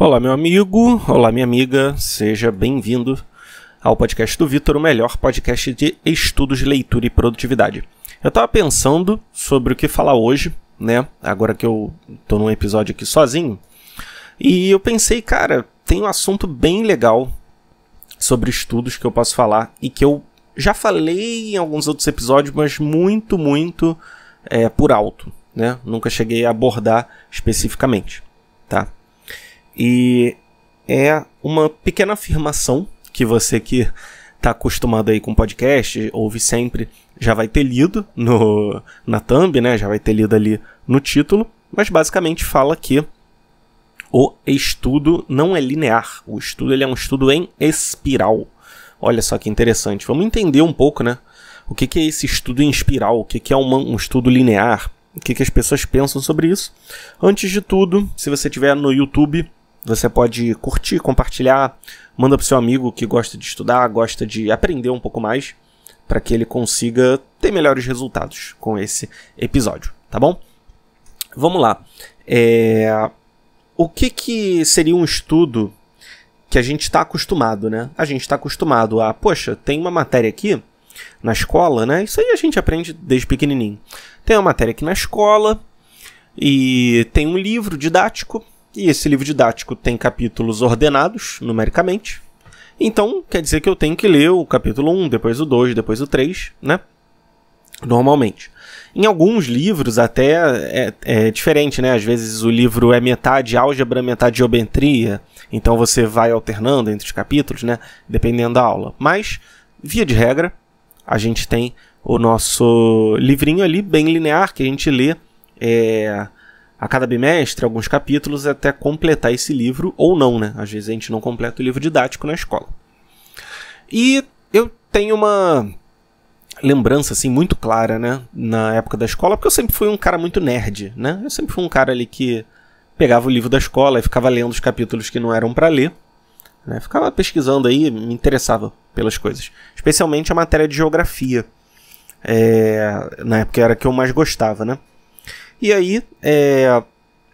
Olá, meu amigo, olá, minha amiga, seja bem-vindo ao podcast do Vitor, o melhor podcast de estudos de leitura e produtividade. Eu estava pensando sobre o que falar hoje, né, agora que eu estou num episódio aqui sozinho, e eu pensei, cara, tem um assunto bem legal sobre estudos que eu posso falar e que eu já falei em alguns outros episódios, mas muito por alto, né, nunca cheguei a abordar especificamente, tá? E é uma pequena afirmação que você que está acostumado aí com podcast, ouve sempre, já vai ter lido na thumb, né? Já vai ter lido ali no título, mas basicamente fala que o estudo não é linear. O estudo ele é um estudo em espiral. Olha só que interessante. Vamos entender um pouco, né? O que é esse estudo em espiral? O que é um estudo linear? O que as pessoas pensam sobre isso? Antes de tudo, se você estiver no YouTube, você pode curtir, compartilhar, manda para o seu amigo que gosta de estudar, gosta de aprender um pouco mais, para que ele consiga ter melhores resultados com esse episódio, tá bom? Vamos lá. O que seria um estudo que a gente está acostumado, né? A gente está acostumado a, poxa, tem uma matéria aqui na escola, né? Isso aí a gente aprende desde pequenininho. Tem uma matéria aqui na escola e tem um livro didático. E esse livro didático tem capítulos ordenados numericamente. Então, quer dizer que eu tenho que ler o capítulo 1, depois o 2, depois o 3, né? Normalmente. Em alguns livros até é diferente, né? Às vezes o livro é metade álgebra, metade geometria. Então você vai alternando entre os capítulos, né? Dependendo da aula. Mas, via de regra, a gente tem o nosso livrinho ali, bem linear, que a gente lê a cada bimestre, alguns capítulos, até completar esse livro, ou não, né? Às vezes a gente não completa o livro didático na escola. E eu tenho uma lembrança, assim, muito clara, né? Na época da escola, porque eu sempre fui um cara muito nerd, né? Eu sempre fui um cara ali que pegava o livro da escola e ficava lendo os capítulos que não eram para ler, né? Ficava pesquisando aí, me interessava pelas coisas. Especialmente a matéria de geografia. Na época era a que eu mais gostava, né? E aí,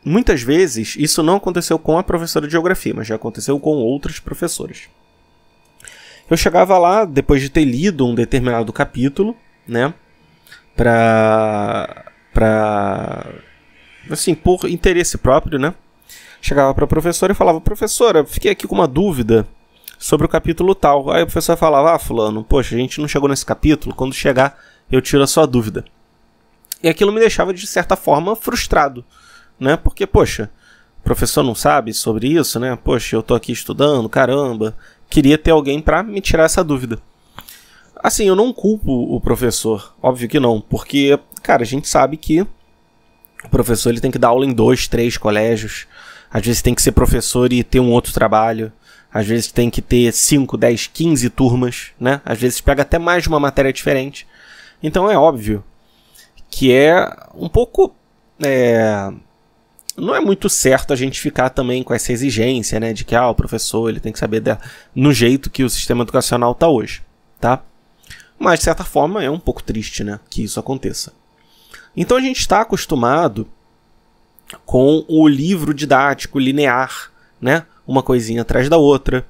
muitas vezes, isso não aconteceu com a professora de geografia, mas já aconteceu com outras professoras. Eu chegava lá, depois de ter lido um determinado capítulo, né, assim, por interesse próprio, né, chegava para a professora e falava, professora, fiquei aqui com uma dúvida sobre o capítulo tal. Aí a professora falava, fulano, poxa, a gente não chegou nesse capítulo, quando chegar eu tiro a sua dúvida. E aquilo me deixava, de certa forma, frustrado, né? Porque, poxa, o professor não sabe sobre isso, né? Poxa, eu tô aqui estudando, caramba. Queria ter alguém para me tirar essa dúvida. Assim, eu não culpo o professor, óbvio que não. Porque, cara, a gente sabe que o professor ele tem que dar aula em 2, 3 colégios. Às vezes tem que ser professor e ter um outro trabalho. Às vezes tem que ter 5, 10, 15 turmas, né? Às vezes pega até mais de uma matéria diferente. Então é óbvio que é um pouco... não é muito certo a gente ficar também com essa exigência, né, de que o professor ele tem que saber no jeito que o sistema educacional está hoje, tá? Mas, de certa forma, é um pouco triste, né, que isso aconteça. Então, a gente está acostumado com o livro didático linear, né, uma coisinha atrás da outra.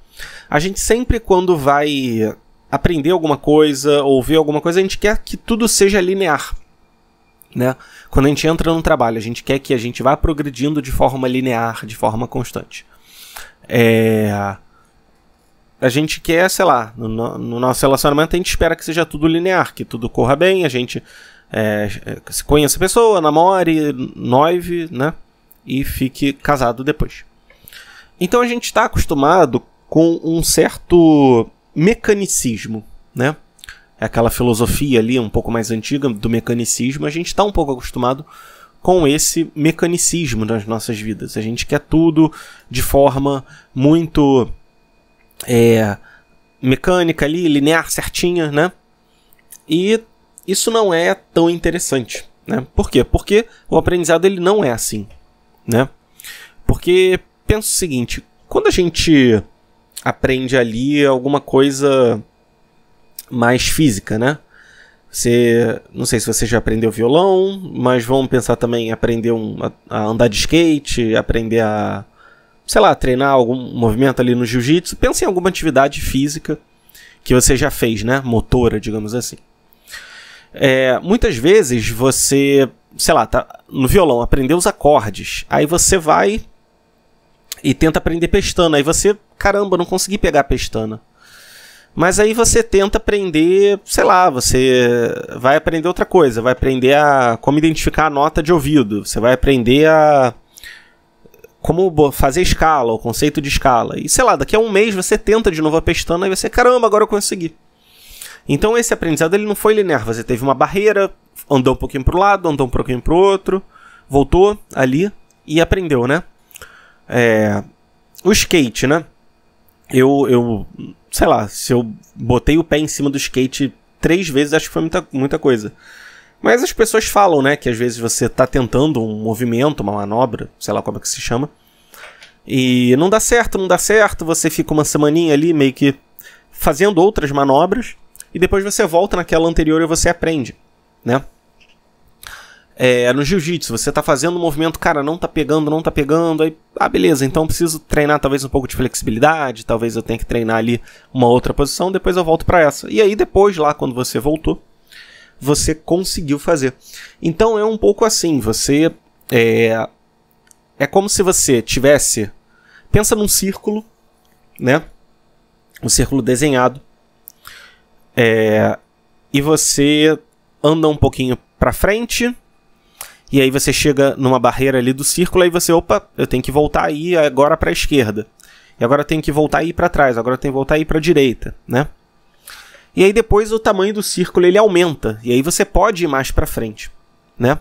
A gente sempre, quando vai aprender alguma coisa ou ver alguma coisa, a gente quer que tudo seja linear. Né? Quando a gente entra no trabalho, a gente quer que a gente vá progredindo de forma linear, de forma constante. A gente quer, sei lá, no nosso relacionamento a gente espera que seja tudo linear, que tudo corra bem, a gente se conheça a pessoa, namore, noive, né? E fique casado depois. Então a gente está acostumado com um certo mecanicismo, né? É aquela filosofia ali um pouco mais antiga do mecanicismo. A gente está um pouco acostumado com esse mecanicismo nas nossas vidas. A gente quer tudo de forma muito mecânica ali, linear, certinha, né? E isso não é tão interessante, né? Por quê? Porque o aprendizado ele não é assim, né? Porque pensa o seguinte, quando a gente aprende ali alguma coisa mais física, né? Não sei se você já aprendeu violão, mas vamos pensar também em aprender a andar de skate, aprender a sei lá, treinar algum movimento ali no jiu-jitsu, pensa em alguma atividade física que você já fez, né? Motora, digamos assim. Muitas vezes você, sei lá, tá no violão, aprendeu os acordes, aí você vai e tenta aprender pestana, aí você, caramba, não consegui pegar a pestana. Mas aí você tenta aprender, sei lá, você vai aprender outra coisa, vai aprender como identificar a nota de ouvido, você vai aprender como fazer escala, o conceito de escala. E sei lá, daqui a um mês você tenta de novo a pestana e você, caramba, agora eu consegui. Então esse aprendizado ele não foi linear, você teve uma barreira, andou um pouquinho para o lado, andou um pouquinho para o outro, voltou ali e aprendeu, né? O skate, né? Eu sei lá, se eu botei o pé em cima do skate 3 vezes, acho que foi muita coisa. Mas as pessoas falam, né, que às vezes você tá tentando um movimento, uma manobra, sei lá como é que se chama, e não dá certo, você fica uma semaninha ali meio que fazendo outras manobras, e depois você volta naquela anterior e você aprende, né? No jiu-jitsu, você tá fazendo um movimento, cara, não tá pegando, aí, beleza, então eu preciso treinar talvez um pouco de flexibilidade, talvez eu tenha que treinar ali uma outra posição, depois eu volto pra essa. E aí depois, lá, quando você voltou, você conseguiu fazer. Então é um pouco assim, você... É como se você tivesse... Pensa num círculo, né? Um círculo desenhado. E você anda um pouquinho pra frente... E aí você chega numa barreira ali do círculo, aí você, opa, eu tenho que voltar aí agora para a esquerda. E agora eu tenho que voltar aí para trás, agora eu tenho que voltar aí para a direita, né? E aí depois o tamanho do círculo ele aumenta, e aí você pode ir mais para frente, né?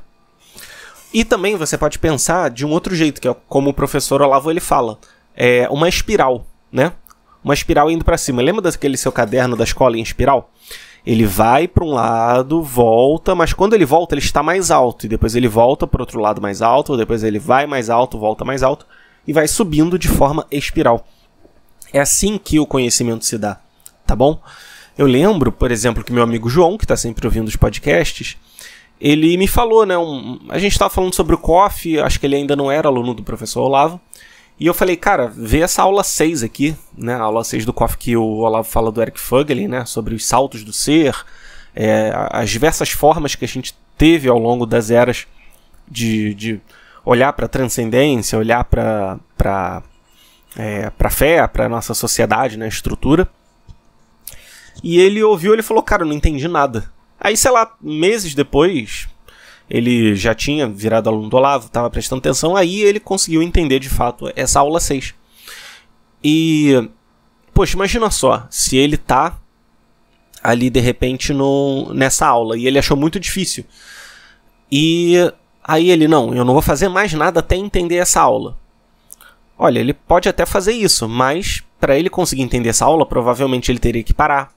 E também você pode pensar de um outro jeito, que é como o professor Olavo ele fala, uma espiral, né? Uma espiral indo para cima. Lembra daquele seu caderno da escola em espiral? Ele vai para um lado, volta, mas quando ele volta, ele está mais alto. E depois ele volta para o outro lado mais alto, depois ele vai mais alto, volta mais alto, e vai subindo de forma espiral. É assim que o conhecimento se dá, tá bom? Eu lembro, por exemplo, que meu amigo João, que está sempre ouvindo os podcasts, ele me falou, né? A gente estava falando sobre o COF, acho que ele ainda não era aluno do professor Olavo, e eu falei, cara, vê essa aula 6 aqui, né? A aula 6 do COF que o Olavo fala do Eric Fögel, né? Sobre os saltos do ser, as diversas formas que a gente teve ao longo das eras de olhar para a transcendência, olhar para a fé, para a nossa sociedade, né? Estrutura. E ele ouviu, ele falou, cara, eu não entendi nada. Aí, sei lá, meses depois... Ele já tinha virado aluno do Olavo, estava prestando atenção, aí ele conseguiu entender de fato essa aula 6. E, poxa, imagina só, se ele tá ali de repente nessa aula e ele achou muito difícil. E aí ele, não, eu não vou fazer mais nada até entender essa aula. Olha, ele pode até fazer isso, mas para ele conseguir entender essa aula, provavelmente ele teria que parar,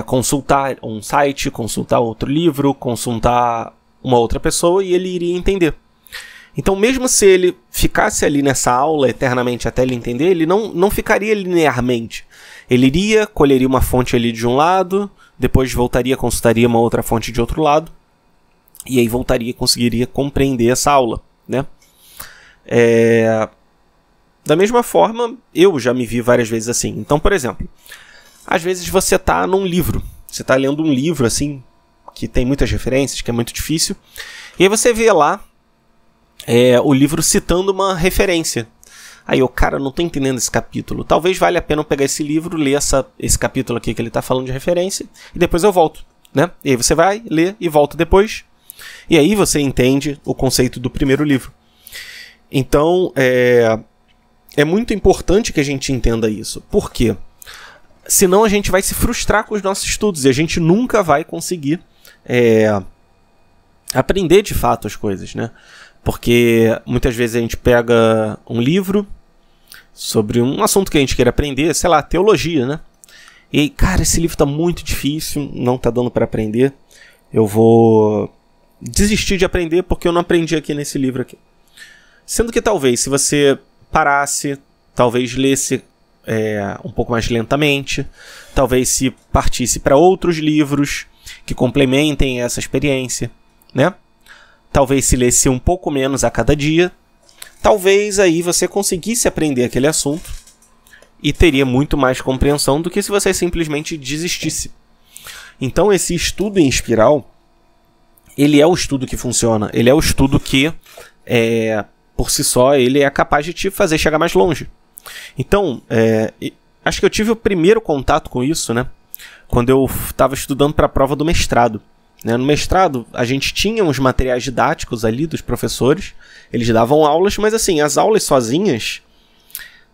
consultar um site, consultar outro livro, consultar uma outra pessoa e ele iria entender. Então, mesmo se ele ficasse ali nessa aula eternamente até ele entender, ele não ficaria linearmente. Ele iria, colheria uma fonte ali de um lado, depois voltaria, consultaria uma outra fonte de outro lado, e aí voltaria e conseguiria compreender essa aula, né? Da mesma forma, eu já me vi várias vezes assim. Então, por exemplo, às vezes você está num livro, você está lendo um livro assim, que tem muitas referências, que é muito difícil, e aí você vê lá o livro citando uma referência. Aí eu, cara, não estou entendendo esse capítulo. Talvez valha a pena eu pegar esse livro, ler esse capítulo aqui que ele está falando de referência, e depois eu volto, né? E aí você vai, lê e volta depois, e aí você entende o conceito do primeiro livro. Então, é muito importante que a gente entenda isso. Por quê? Senão a gente vai se frustrar com os nossos estudos e a gente nunca vai conseguir aprender de fato as coisas, né? Porque muitas vezes a gente pega um livro sobre um assunto que a gente queira aprender, sei lá, teologia, né? E aí, cara, esse livro tá muito difícil, não tá dando para aprender, eu vou desistir de aprender porque eu não aprendi aqui nesse livro aqui. Sendo que talvez, se você parasse, talvez lesse um pouco mais lentamente, talvez se partisse para outros livros que complementem essa experiência, né? Talvez se lesse um pouco menos a cada dia, talvez aí você conseguisse aprender aquele assunto e teria muito mais compreensão do que se você simplesmente desistisse. Então esse estudo em espiral, ele é o estudo que funciona, ele é o estudo que, por si só, ele é capaz de te fazer chegar mais longe. Então, acho que eu tive o primeiro contato com isso, né, quando eu estava estudando para a prova do mestrado. No mestrado, a gente tinha uns materiais didáticos ali dos professores, eles davam aulas, mas assim, as aulas sozinhas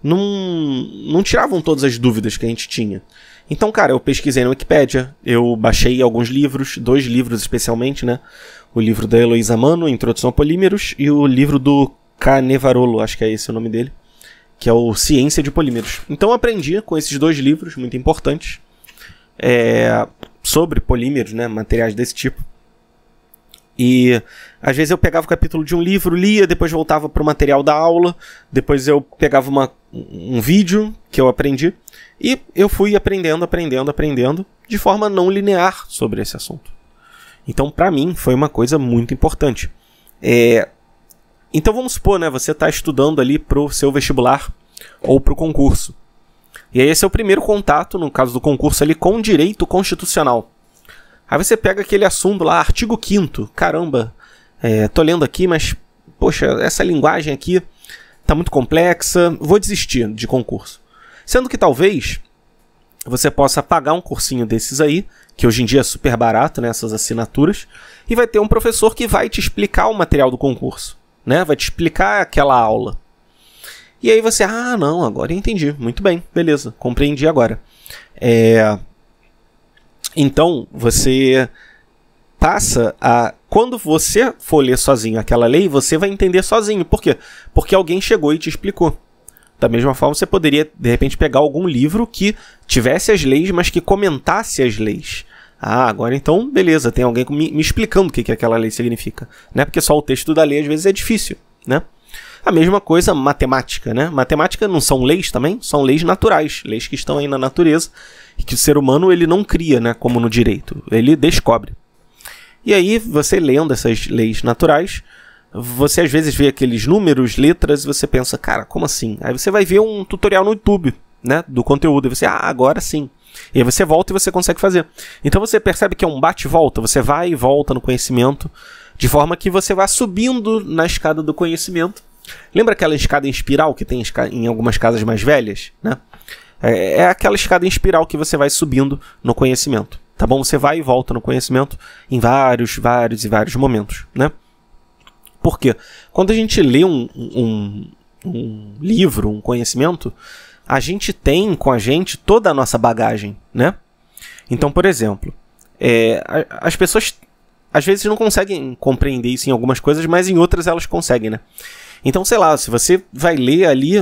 não tiravam todas as dúvidas que a gente tinha. Então, cara, eu pesquisei na Wikipédia, eu baixei alguns livros, 2 livros especialmente, né? O livro da Heloísa Manno, Introdução a Polímeros, e o livro do Canevarolo, acho que é esse o nome dele, que é o Ciência de Polímeros. Então eu aprendi com esses 2 livros, muito importantes, sobre polímeros, né? Materiais desse tipo. E às vezes eu pegava o capítulo de um livro, lia, depois voltava para o material da aula, depois eu pegava um vídeo que eu aprendi, e eu fui aprendendo de forma não linear sobre esse assunto. Então, para mim, foi uma coisa muito importante. Então, vamos supor, né, você está estudando ali para o seu vestibular ou para o concurso. E aí esse é o primeiro contato, no caso do concurso, ali, com o direito constitucional. Aí você pega aquele assunto lá, artigo 5º. Caramba, tô lendo aqui, mas, poxa, essa linguagem aqui tá muito complexa, vou desistir de concurso. Sendo que talvez você possa pagar um cursinho desses aí, que hoje em dia é super barato, né, essas assinaturas, e vai ter um professor que vai te explicar o material do concurso, né, vai te explicar aquela aula. E aí você, não, agora eu entendi, muito bem, beleza, compreendi agora. Então, você passa a... Quando você for ler sozinho aquela lei, você vai entender sozinho. Por quê? Porque alguém chegou e te explicou. Da mesma forma, você poderia, de repente, pegar algum livro que tivesse as leis, mas que comentasse as leis. Agora então, beleza, tem alguém me explicando o que aquela lei significa. Né? Porque só o texto da lei, às vezes, é difícil. Né? A mesma coisa, matemática. Né? Matemática não são leis também? São leis naturais. Leis que estão aí na natureza. E que o ser humano ele não cria, né, como no direito, ele descobre. E aí, você lendo essas leis naturais, você às vezes vê aqueles números, letras, e você pensa, cara, como assim? Aí você vai ver um tutorial no YouTube, né, do conteúdo, e você, agora sim. E aí você volta e você consegue fazer. Então você percebe que é um bate-volta, você vai e volta no conhecimento, de forma que você vai subindo na escada do conhecimento. Lembra aquela escada em espiral que tem em algumas casas mais velhas, né? É aquela escada em espiral que você vai subindo no conhecimento, tá bom? Você vai e volta no conhecimento em vários momentos, né? Por quê? Quando a gente lê um livro, um conhecimento, a gente tem com a gente toda a nossa bagagem, né? Então, por exemplo, as pessoas às vezes não conseguem compreender isso em algumas coisas, mas em outras elas conseguem, né? Então, sei lá, se você vai ler ali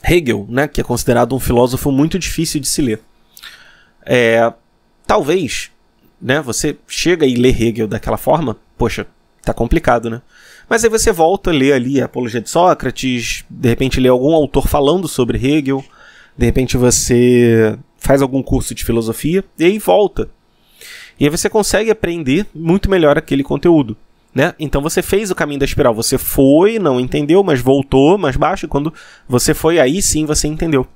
Hegel, né, que é considerado um filósofo muito difícil de se ler. Talvez, né, você chega e lê Hegel daquela forma, poxa, tá complicado, né? Mas aí você volta a ler ali a Apologia de Sócrates, de repente lê algum autor falando sobre Hegel, de repente você faz algum curso de filosofia, e aí volta. E aí você consegue aprender muito melhor aquele conteúdo. Né? Então você fez o caminho da espiral, você foi, não entendeu, mas voltou mais baixo, e quando você foi, aí sim você entendeu.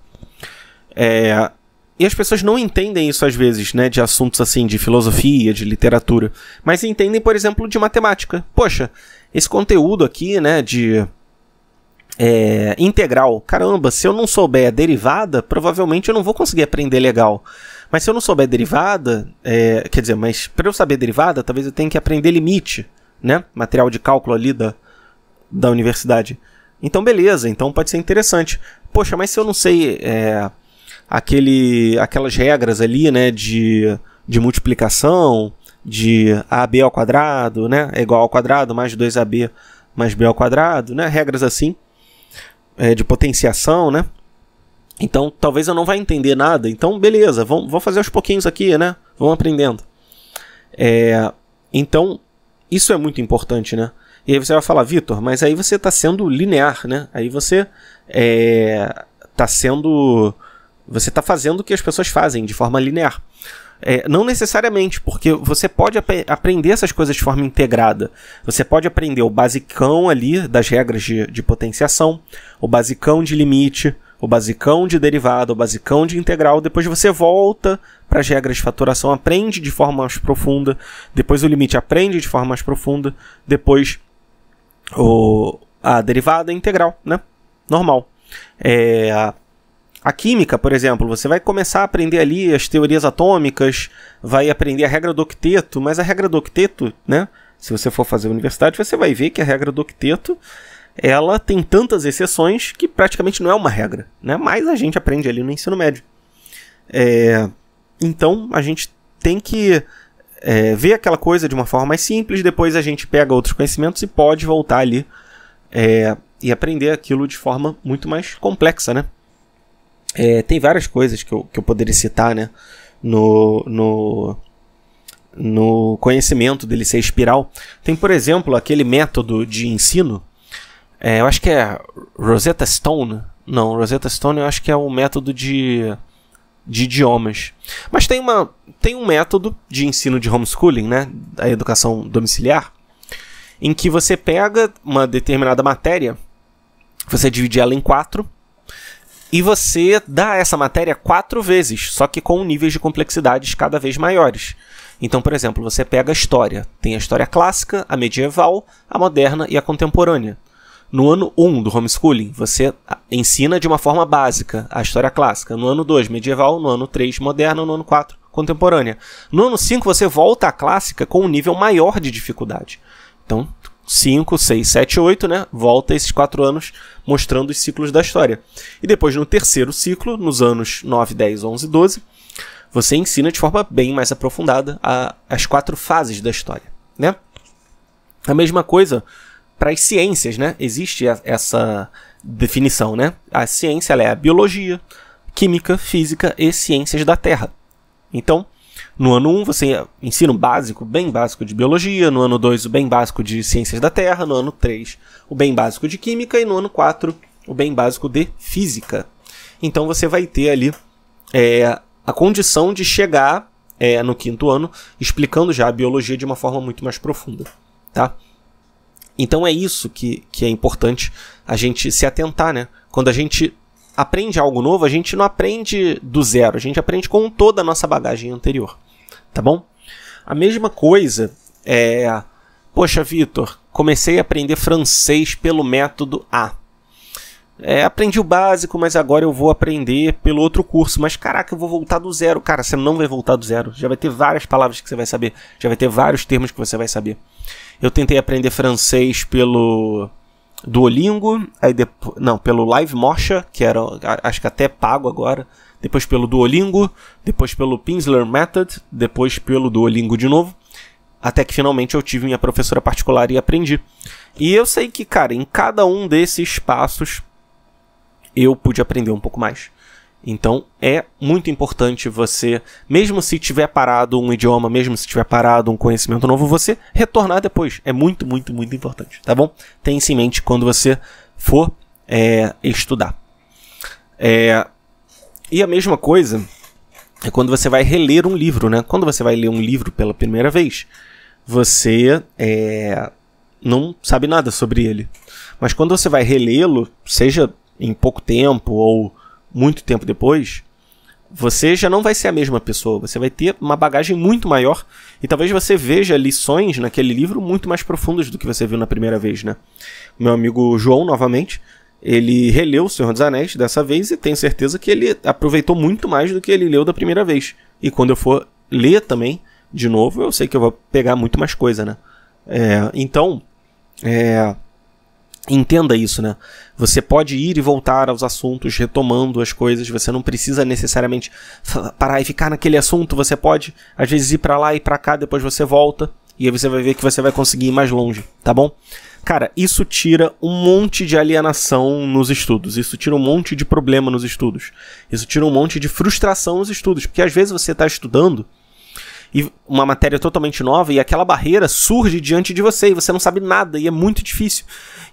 E as pessoas não entendem isso às vezes, né, de assuntos assim, de filosofia, de literatura, mas entendem, por exemplo, de matemática. Poxa, esse conteúdo aqui, né, de integral, caramba, se eu não souber a derivada, provavelmente eu não vou conseguir aprender legal. Mas se eu não souber derivada, quer dizer, mas para eu saber derivada, talvez eu tenha que aprender limite, né? Material de cálculo ali da universidade. Então, beleza, então pode ser interessante. Poxa, mas se eu não sei aquelas regras ali, né, de multiplicação, de AB ao quadrado, né, é igual ao quadrado, mais 2AB mais B ao quadrado, né, regras assim, de potenciação, né? Então, talvez eu não vá entender nada. Então, beleza, vamos fazer aos pouquinhos aqui, né? Vamos aprendendo. Então, isso é muito importante, né? E aí você vai falar, Vitor, mas aí você está sendo linear, né? Aí você você está fazendo o que as pessoas fazem de forma linear. Não necessariamente, porque você pode aprender essas coisas de forma integrada. Você pode aprender o basicão ali das regras de potenciação, o basicão de limite, o basicão de derivada, o basicão de integral. Depois você volta para as regras de fatoração, aprende de forma mais profunda. Depois o limite aprende de forma mais profunda. Depois a derivada e a integral, né? Normal. A química, por exemplo, você vai começar a aprender ali as teorias atômicas, vai aprender a regra do octeto, mas a regra do octeto, né? Se você for fazer universidade, você vai ver que a regra do octeto, ela tem tantas exceções que praticamente não é uma regra, né? Mas a gente aprende ali no ensino médio. Então, a gente tem que ver aquela coisa de uma forma mais simples, depois a gente pega outros conhecimentos e pode voltar ali e aprender aquilo de forma muito mais complexa, né? Tem várias coisas que eu poderia citar, né, no conhecimento dele ser espiral. Tem, por exemplo, aquele método de ensino, eu acho que é Rosetta Stone. Não, Rosetta Stone eu acho que é o método de idiomas. Mas tem um método de ensino de homeschooling, né, a educação domiciliar, em que você pega uma determinada matéria, você divide ela em 4, e você dá essa matéria 4 vezes, só que com níveis de complexidades cada vez maiores. Então, por exemplo, você pega a história. Tem a história clássica, a medieval, a moderna e a contemporânea. No ano 1 do homeschooling, você ensina de uma forma básica a história clássica. No ano 2, medieval. No ano 3, moderna. No ano 4, contemporânea. No ano 5, você volta à clássica com um nível maior de dificuldade. Então, 5, 6, 7, 8, né? Volta esses 4 anos mostrando os ciclos da história. E depois, no terceiro ciclo, nos anos 9, 10, 11 e 12, você ensina de forma bem mais aprofundada as 4 fases da história, né? A mesma coisa para as ciências, né? Existe essa definição, né? A ciência ela é a biologia, química, física e ciências da Terra. Então, no ano 1, você ensina o básico, bem básico de biologia. No ano 2, o bem básico de ciências da Terra. No ano 3, o bem básico de química. E no ano 4, o bem básico de física. Então, você vai ter ali a condição de chegar no 5º ano explicando já a biologia de uma forma muito mais profunda, tá? Então, é isso que é importante a gente se atentar, né? Quando a gente aprende algo novo, a gente não aprende do zero. A gente aprende com toda a nossa bagagem anterior. Tá bom? A mesma coisa poxa, Vitor, comecei a aprender francês pelo método A. Aprendi o básico, mas agora eu vou aprender pelo outro curso. Mas caraca, eu vou voltar do zero. Cara, você não vai voltar do zero. Já vai ter várias palavras que você vai saber. Já vai ter vários termos que você vai saber. Eu tentei aprender francês pelo Duolingo, pelo Live Mocha, que era, acho que até pago agora. Depois pelo Duolingo, depois pelo Pimsleur Method, depois pelo Duolingo de novo, até que finalmente eu tive minha professora particular e aprendi. E eu sei que, cara, em cada um desses passos eu pude aprender um pouco mais. Então é muito importante você, mesmo se tiver parado um idioma, mesmo se tiver parado um conhecimento novo, você retornar depois. É muito, muito, muito importante, tá bom? Tenha isso em mente quando você for estudar. E a mesma coisa é quando você vai reler um livro, né? Quando você vai ler um livro pela primeira vez, você não sabe nada sobre ele. Mas quando você vai relê-lo, seja em pouco tempo ou muito tempo depois, você já não vai ser a mesma pessoa. Você vai ter uma bagagem muito maior e talvez você veja lições naquele livro muito mais profundas do que você viu na primeira vez, né? Meu amigo João, novamente, ele releu O Senhor dos Anéis dessa vez e tenho certeza que ele aproveitou muito mais do que ele leu da primeira vez. E quando eu for ler também, de novo, eu sei que eu vou pegar muito mais coisa, né? Então, entenda isso, né? Você pode ir e voltar aos assuntos, retomando as coisas. Você não precisa necessariamente parar e ficar naquele assunto. Você pode, às vezes, ir pra lá e pra cá, depois você volta. E aí você vai ver que você vai conseguir ir mais longe, tá bom? Cara, isso tira um monte de alienação nos estudos. Isso tira um monte de problema nos estudos. Isso tira um monte de frustração nos estudos. Porque às vezes você está estudando e uma matéria totalmente nova e aquela barreira surge diante de você e você não sabe nada e é muito difícil.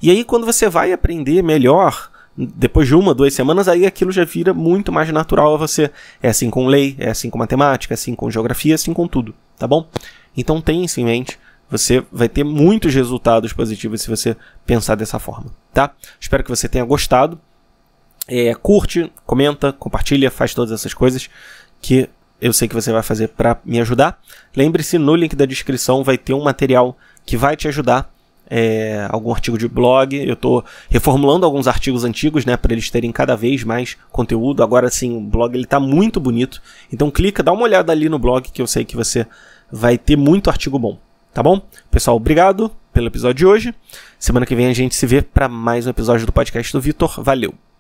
E aí quando você vai aprender melhor, depois de 1, 2 semanas, aí aquilo já vira muito mais natural a você. É assim com lei, é assim com matemática, é assim com geografia, é assim com tudo, tá bom? Então tenha isso em mente, você vai ter muitos resultados positivos se você pensar dessa forma, tá? Espero que você tenha gostado. Curte, comenta, compartilha, faz todas essas coisas que eu sei que você vai fazer para me ajudar. Lembre-se, no link da descrição vai ter um material que vai te ajudar, algum artigo de blog. Eu estou reformulando alguns artigos antigos, né, para eles terem cada vez mais conteúdo. Agora sim, o blog está muito bonito, então clica, dá uma olhada ali no blog que eu sei que você vai ter muito artigo bom, tá bom? Pessoal, obrigado pelo episódio de hoje. Semana que vem a gente se vê para mais um episódio do podcast do Vitor. Valeu!